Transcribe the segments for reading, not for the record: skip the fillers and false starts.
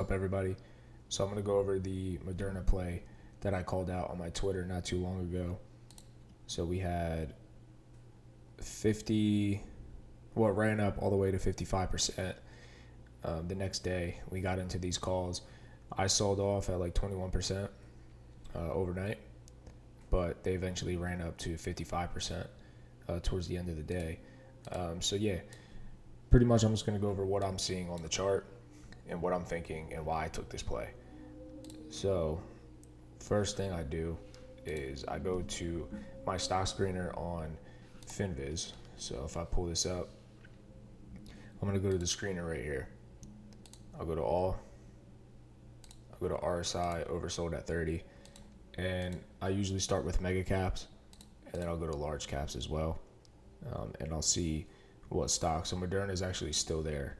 up, everybody? So I'm going to go over the Moderna play that I called out on my Twitter not too long ago. So we had 50, well, it ran up all the way to 55%. The next day, we got into these calls. I sold off at like 21% overnight, but they eventually ran up to 55% towards the end of the day. So yeah, pretty much I'm just going to go over what I'm seeing on the chart and what I'm thinking and why I took this play. So first thing I do is I go to my stock screener on FinViz. So if I pull this up, I'm going to go to the screener right here. I'll go to all. I'll go to RSI, oversold at 30. And I usually start with mega caps, and then I'll go to large caps as well. And I'll see what stock. So Moderna is actually still there.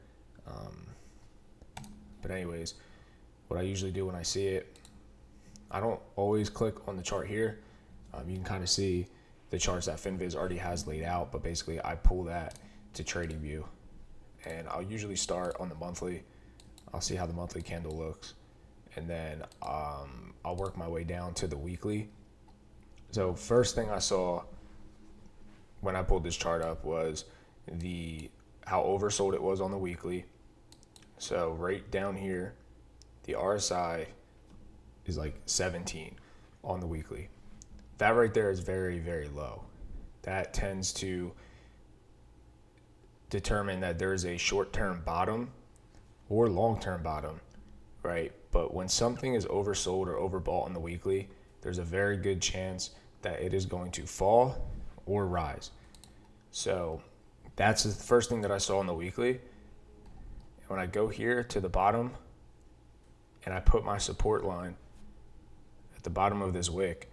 But anyways, what I usually do when I see it, I don't always click on the chart here. You can kind of see the charts that FinViz already has laid out, but basically I pull that to TradingView. And I'll usually start on the monthly. I'll see how the monthly candle looks. And then I'll work my way down to the weekly. So first thing I saw when I pulled this chart up was how oversold it was on the weekly. So right down here, the RSI is like 17 on the weekly. That right there is very, very low. That tends to determine that there is a short-term bottom or long-term bottom, right? But when something is oversold or overbought on the weekly, there's a very good chance that it is going to fall or rise. So that's the first thing that I saw on the weekly. When I go here to the bottom and I put my support line at the bottom of this wick,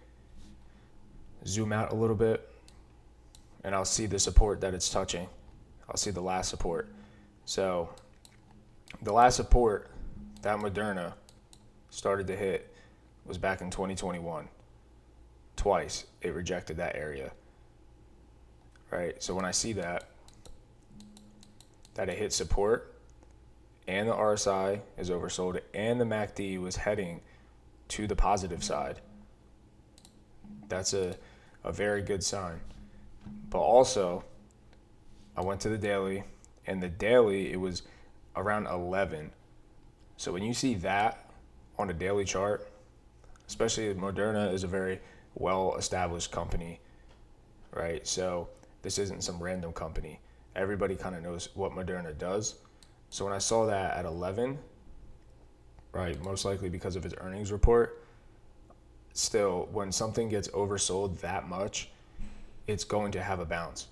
zoom out a little bit, and I'll see the support that it's touching. I'll see the last support. So the last support that Moderna started to hit was back in 2021. Twice it rejected that area, right? So when I see that it hit support and the RSI is oversold and the MACD was heading to the positive side, that's a very good sign. But also, I went to the daily, and the daily, it was around 11. So when you see that on a daily chart, especially Moderna is a very well-established company, right? So this isn't some random company. Everybody kind of knows what Moderna does. So when I saw that at 11, right, most likely because of its earnings report, still, when something gets oversold that much, it's going to have a bounce.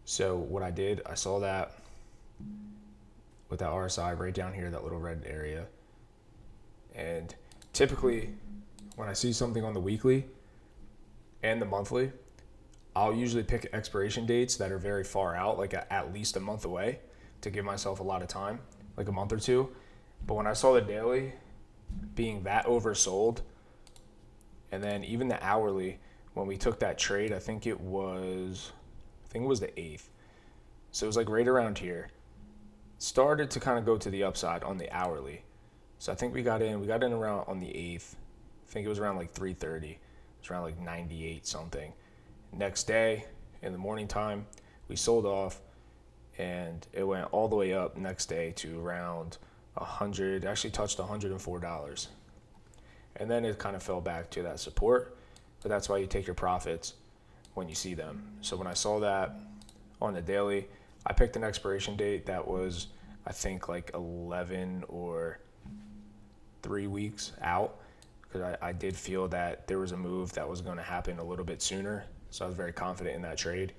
So what I did, I saw that with that RSI right down here, that little red area. And typically, when I see something on the weekly and the monthly, I'll usually pick expiration dates that are very far out, like at least a month away, to give myself a lot of time, like a month or two. But when I saw the daily being that oversold, and then even the hourly, when we took that trade, I think it was the 8th. So it was like right around here. Started to kind of go to the upside on the hourly. So I think we got in around on the 8th. I think it was around like 3:30. It was around like 98 something. Next day, in the morning time, we sold off, and it went all the way up next day to around 100, actually touched $104. And then it kind of fell back to that support, but that's why you take your profits when you see them. So when I saw that on the daily, I picked an expiration date that was, I think, like 11 or 3 weeks out, because I did feel that there was a move that was going to happen a little bit sooner. So I was very confident in that trade.